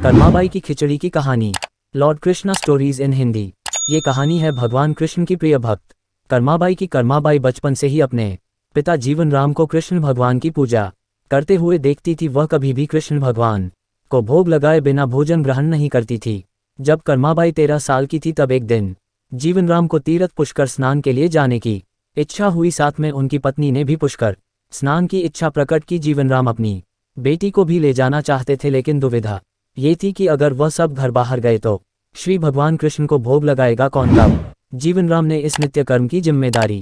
कर्माबाई की खिचड़ी की कहानी। Lord Krishna stories in Hindi. ये कहानी है भगवान कृष्ण की प्रिय भक्त कर्माबाई की। कर्माबाई बचपन से ही अपने पिता जीवन राम को कृष्ण भगवान की पूजा करते हुए देखती थी। वह कभी भी कृष्ण भगवान को भोग लगाए बिना भोजन ग्रहण नहीं करती थी। जब कर्माबाई 13 साल की थी तब एक दिन जीवन राम को तीर्थ पुष्कर स्नान के लिए जाने की इच्छा हुई। साथ में उनकी पत्नी ने भी पुष्कर स्नान की इच्छा प्रकट की। जीवन राम अपनी बेटी को भी ले जाना चाहते थे, लेकिन दुविधा ये थी कि अगर वह सब घर बाहर गए तो श्री भगवान कृष्ण को भोग लगाएगा कौन। तब जीवन राम ने इस नित्य कर्म की जिम्मेदारी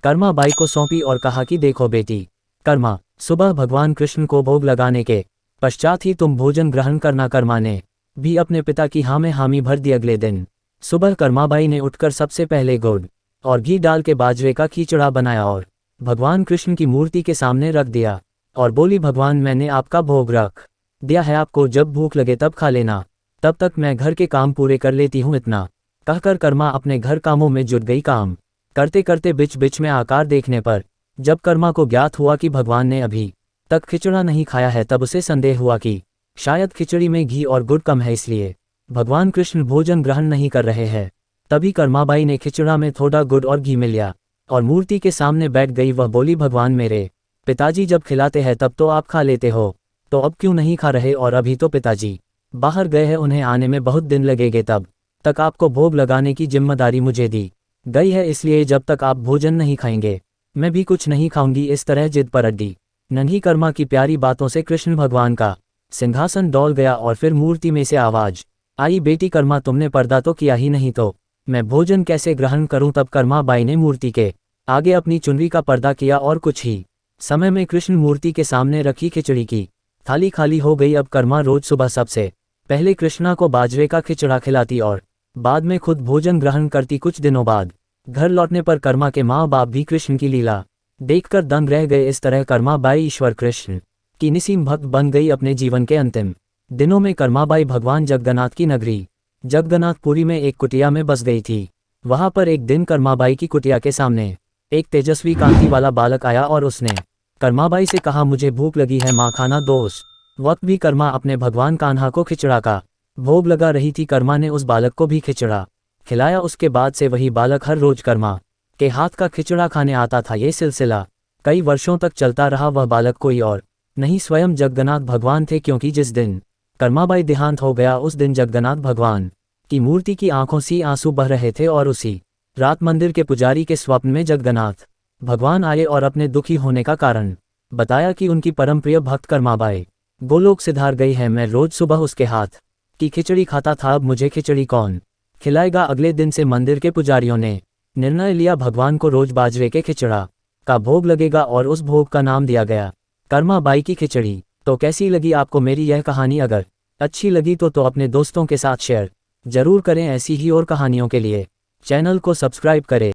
कर्माबाई को सौंपी और कहा कि देखो बेटी कर्मा, सुबह भगवान कृष्ण को भोग लगाने के पश्चात ही तुम भोजन ग्रहण करना। कर्मा ने भी अपने पिता की हाँ में हामी भर दी। अगले दिन सुबह कर्माबाई ने उठकर सबसे पहले गुड़ और घी डाल के बाजरे का खिचड़ा बनाया और भगवान कृष्ण की मूर्ति के सामने रख दिया और बोली, भगवान मैंने आपका भोग रख दिया है, आपको जब भूख लगे तब खा लेना, तब तक मैं घर के काम पूरे कर लेती हूँ। इतना कहकर कर्मा अपने घर कामों में जुट गई। काम करते करते बीच बीच में आकार देखने पर जब कर्मा को ज्ञात हुआ कि भगवान ने अभी तक खिचड़ा नहीं खाया है, तब उसे संदेह हुआ कि शायद खिचड़ी में घी और गुड़ कम है, इसलिए भगवान कृष्ण भोजन ग्रहण नहीं कर रहे हैं। तभी कर्माबाई ने खिचड़ा में थोड़ा गुड़ और घी मिलाया और मूर्ति के सामने बैठ गई। वह बोली, भगवान मेरे पिताजी जब खिलाते हैं तब तो आप खा लेते हो, तो अब क्यों नहीं खा रहे। और अभी तो पिताजी बाहर गए हैं, उन्हें आने में बहुत दिन लगेंगे, तब तक आपको भोग लगाने की जिम्मेदारी मुझे दी गई है, इसलिए जब तक आप भोजन नहीं खाएंगे मैं भी कुछ नहीं खाऊंगी। इस तरह जिद पर अड्डी नन्ही कर्मा की प्यारी बातों से कृष्ण भगवान का सिंहासन डोल गया और फिर मूर्ति में से आवाज आई, बेटी कर्मा तुमने पर्दा तो किया ही नहीं, तो मैं भोजन कैसे ग्रहण करूं। तब कर्माबाई ने मूर्ति के आगे अपनी चुनरी का पर्दा किया और कुछ ही समय में कृष्ण मूर्ति के सामने रखी खिचड़ी की थाली खाली हो गई। अब कर्मा रोज सुबह सबसे पहले कृष्णा को बाजरे का खिचड़ा खिलाती और बाद में खुद भोजन ग्रहण करती। कुछ दिनों बाद घर लौटने पर कर्मा के माँ बाप भी कृष्ण की लीला देखकर दंग रह गए। इस तरह कर्माबाई ईश्वर कृष्ण की निसीम भक्त बन गई। अपने जीवन के अंतिम दिनों में कर्माबाई भगवान जगन्नाथ की नगरी जगन्नाथपुरी में एक कुटिया में बस गई थी। वहां पर एक दिन कर्माबाई की कुटिया के सामने एक तेजस्वी कांति वाला बालक आया और उसने कर्माबाई से कहा, मुझे भूख लगी है माँ, खाना दो। उस वक्त भी कर्मा अपने भगवान कान्हा को खिचड़ा का भोग लगा रही थी। कर्मा ने उस बालक को भी खिचड़ा खिलाया। उसके बाद से वही बालक हर रोज कर्मा के हाथ का खिचड़ा खाने आता था। ये सिलसिला कई वर्षों तक चलता रहा। वह बालक कोई और नहीं स्वयं जगन्नाथ भगवान थे, क्योंकि जिस दिन कर्माबाई देहांत हो गया उस दिन जगन्नाथ भगवान की मूर्ति की आंखों से आंसू बह रहे थे और उसी रात मंदिर के पुजारी के स्वप्न में जगन्नाथ भगवान आए और अपने दुखी होने का कारण बताया कि उनकी परम प्रिय भक्त कर्माबाई गोलोक सिधार गई है। मैं रोज सुबह उसके हाथ की खिचड़ी खाता था, अब मुझे खिचड़ी कौन खिलाएगा। अगले दिन से मंदिर के पुजारियों ने निर्णय लिया, भगवान को रोज बाजरे के खिचड़ा का भोग लगेगा और उस भोग का नाम दिया गया कर्माबाई की खिचड़ी। तो कैसी लगी आपको मेरी यह कहानी? अगर अच्छी लगी तो अपने दोस्तों के साथ शेयर जरूर करें। ऐसी ही और कहानियों के लिए चैनल को सब्सक्राइब करें।